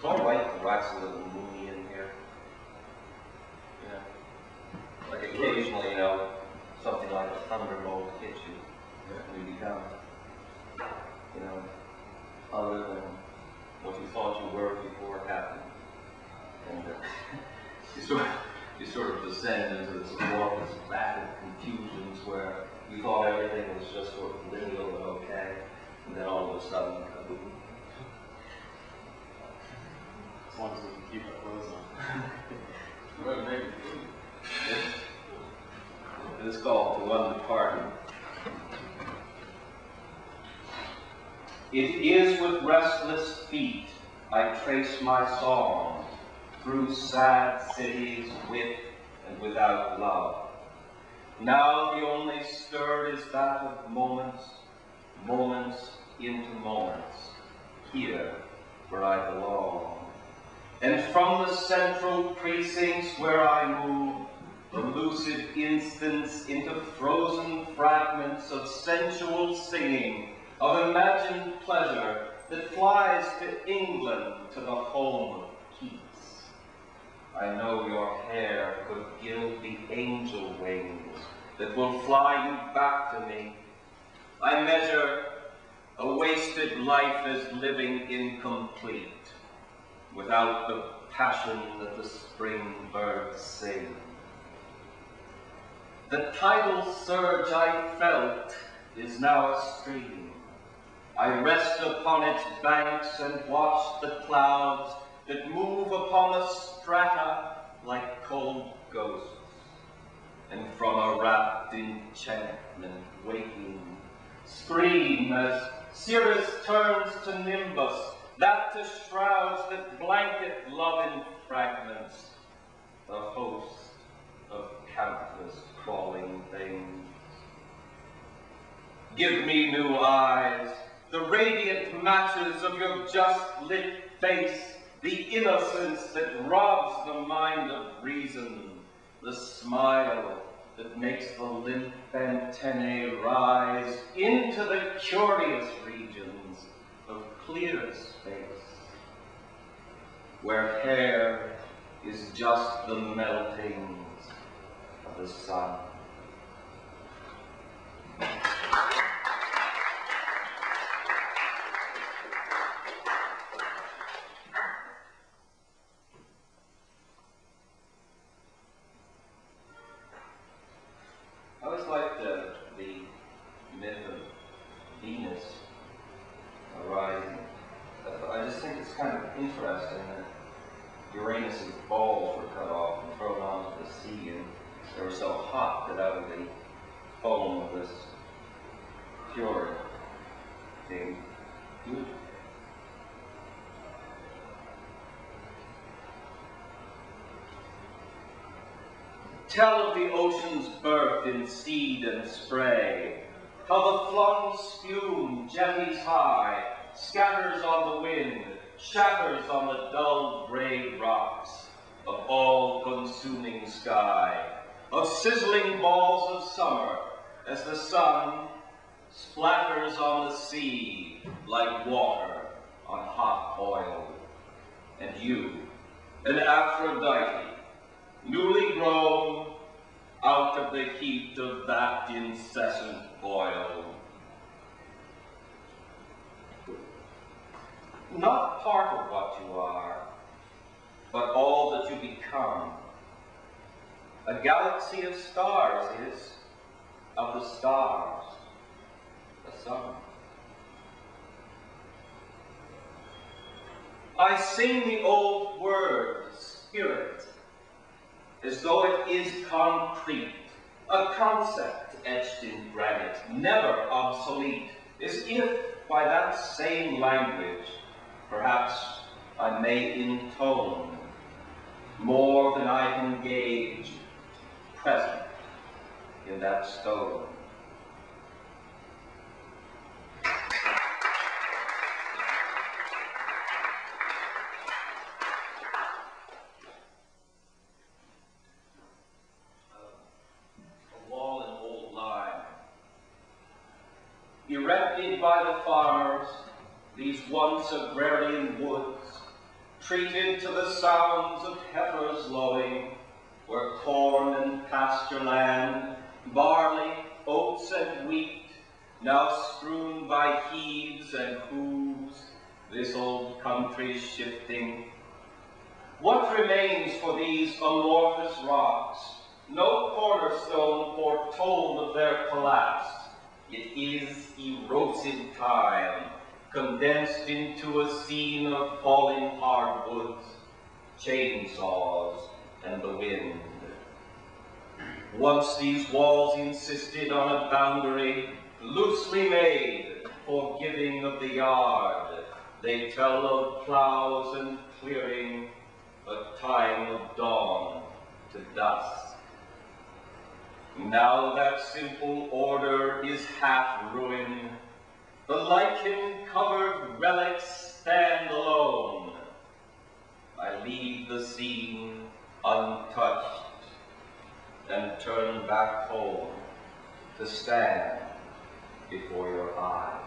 all right to wax a little moony in here. Yeah. Like occasionally, you know, something like a thunderbolt hits you. Yeah. And you become, you know, other than what you thought you were before it happened. And you sort of descend into this amorphous vat of confusions where you thought everything was just sort of lineal and okay, and then all of a sudden, kaboom. As long as we can keep our clothes on. Well, maybe. It is called The One Departing. It is with restless feet I trace my song through sad cities with and without love. Now the only stir is that of moments, moments into moments, here where I belong. And from the central precincts where I move, from lucid instants into frozen fragments of sensual singing, of imagined pleasure that flies to England, to the home of peace. I know your hair could gild the angel wings that will fly you back to me. I measure a wasted life as living incomplete, without the passion that the spring birds sing. The tidal surge I felt is now a stream. I rest upon its banks and watch the clouds that move upon the strata like cold ghosts, and from a rapt enchantment waking, scream as Cirrus turns to Nimbus, that to shrouds that blanket love in fragments, the host of countless crawling things. Give me new eyes, the radiant matches of your just lit face, the innocence that robs the mind of reason, the smile that makes the limp antennae rise into the curious regions of clear space, where hair is just the meltings of the sun. I always liked the myth of Venus arising. I just think it's kind of interesting that Uranus's balls were cut off and thrown onto the sea, and they were so hot that out of the foam of this fjord came beauty. Tell of the ocean's birth in seed and spray, how the flung spume jetties high, scatters on the wind, shatters on the dull gray rocks of all-consuming sky, of sizzling balls of summer as the sun splatters on the sea like water on hot oil. And you, an Aphrodite, newly grown out of the heat of that incessant boil. Not part of what you are, but all that you become. A galaxy of stars is, of the stars, the sun. I sing the old word, spirit, as though it is concrete, a concept etched in granite, never obsolete, as if by that same language, perhaps I may intone more than I can gauge present in that stone. Erected by the farmers, these once agrarian woods, treated to the sounds of heifers lowing, where corn and pasture land, barley, oats, and wheat, now strewn by heaves and hooves, this old country's shifting. What remains for these amorphous rocks? No cornerstone foretold of their collapse. It is erosive time, condensed into a scene of falling hardwoods, chainsaws, and the wind. Once these walls insisted on a boundary loosely made for giving of the yard. They tell of plows and clearing, a time of dawn to dusk. Now that simple order is half ruined. The lichen-covered relics stand alone. I leave the scene untouched and turn back home to stand before your eyes.